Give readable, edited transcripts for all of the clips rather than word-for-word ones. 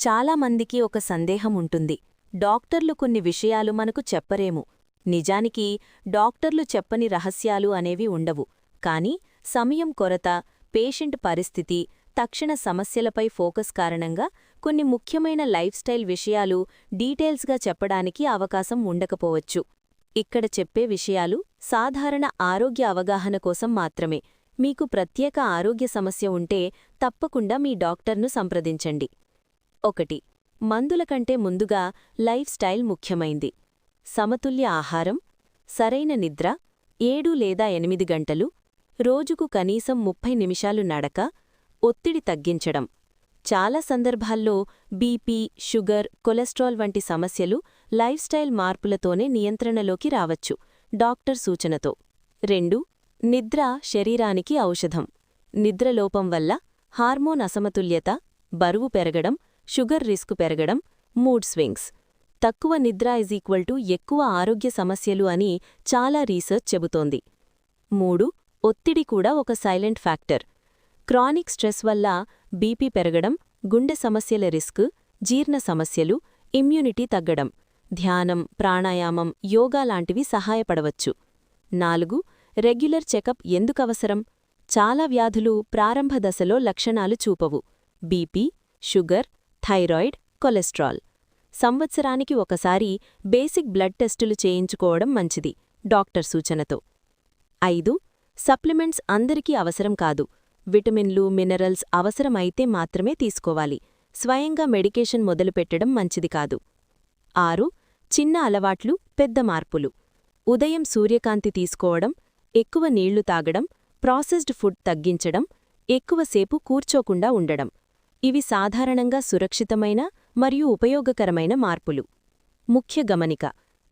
చాలామందికి ఒక సందేహం ఉంటుంది. డాక్టర్లు కొన్ని విషయాలు మనకు చెప్పరేమో. నిజానికి డాక్టర్లు చెప్పని రహస్యాలు అనేవి ఉండవు. కాని సమయం కొరత, పేషెంట్ పరిస్థితి, తక్షణ సమస్యలపై ఫోకస్ కారణంగా కొన్ని ముఖ్యమైన లైఫ్ స్టైల్ విషయాలు డీటెయిల్స్గా చెప్పడానికి అవకాశం ఉండకపోవచ్చు. ఇక్కడ చెప్పే విషయాలు సాధారణ ఆరోగ్య అవగాహన కోసం మాత్రమే. మీకు ప్రత్యేక ఆరోగ్య సమస్య ఉంటే తప్పకుండా మీ డాక్టర్ను సంప్రదించండి. 1. మందుల కంటే ముందుగా లైఫ్ స్టైల్ ముఖ్యమైంది. సమతుల్య ఆహారం, సరైన నిద్ర, 7 లేదా 8 గంటలు, రోజుకు కనీసం 30 నిమిషాలు నడక, ఒత్తిడి తగ్గించడం. చాలా సందర్భాల్లో బీపీ, షుగర్, కొలెస్ట్రాల్ వంటి సమస్యలు లైఫ్ స్టైల్ మార్పులతోనే నియంత్రణలోకి రావచ్చు, డాక్టర్ సూచనతో. 2. నిద్ర శరీరానికి ఔషధం. నిద్రలోపం వల్ల హార్మోన్ అసమతుల్యత, బరువు పెరగడం, షుగర్ రిస్క్ పెరగడం, మూడ్ స్వింగ్స్. తక్కువ నిద్ర ఎక్కువ ఆరోగ్య సమస్యలు అని చాలా రీసెర్చ్ చెబుతోంది. 3. ఒత్తిడి కూడా ఒక సైలెంట్ ఫ్యాక్టర్. క్రానిక్ స్ట్రెస్ వల్ల బీపీ పెరగడం, గుండె సమస్యల రిస్క్, జీర్ణ సమస్యలు, ఇమ్యూనిటీ తగ్గడం. ధ్యానం, ప్రాణాయామం, యోగా లాంటివి సహాయపడవచ్చు. 4. రెగ్యులర్ చెకప్ ఎందుకవసరం? చాలా వ్యాధులు ప్రారంభ దశలో లక్షణాలు చూపవు. BP, sugar, thyroid, cholesterol. సంవత్సరానికి ఒకసారి బేసిక్ బ్లడ్ టెస్టులు చేయించుకోవడం మంచిది, డాక్టర్ సూచనతో. 5. సప్లిమెంట్స్ అందరికీ అవసరం కాదు. విటమిన్లు, మినరల్స్ అవసరమైతే మాత్రమే తీసుకోవాలి. స్వయంగా మెడికేషన్ మొదలుపెట్టడం మంచిది కాదు. 6. చిన్న అలవాట్లు, పెద్ద మార్పులు. ఉదయం సూర్యకాంతి తీసుకోవడం, ఎక్కువ నీళ్లు తాగడం, ప్రాసెస్డ్ ఫుడ్ తగ్గించడం, ఎక్కువసేపు కూర్చోకుండా ఉండడం. ఇవి సాధారణంగా సురక్షితమైన మరియు ఉపయోగకరమైన మార్పులు. ముఖ్య గమనిక: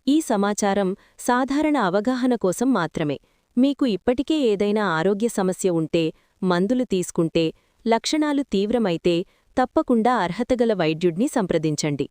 ఈ సమాచారం సాధారణ అవగాహన కోసం మాత్రమే. మీకు ఇప్పటికే ఏదైనా ఆరోగ్య సమస్య ఉంటే, మందులు తీసుకుంటే, లక్షణాలు తీవ్రమైతే తప్పకుండా అర్హతగల వైద్యుడ్ని సంప్రదించండి.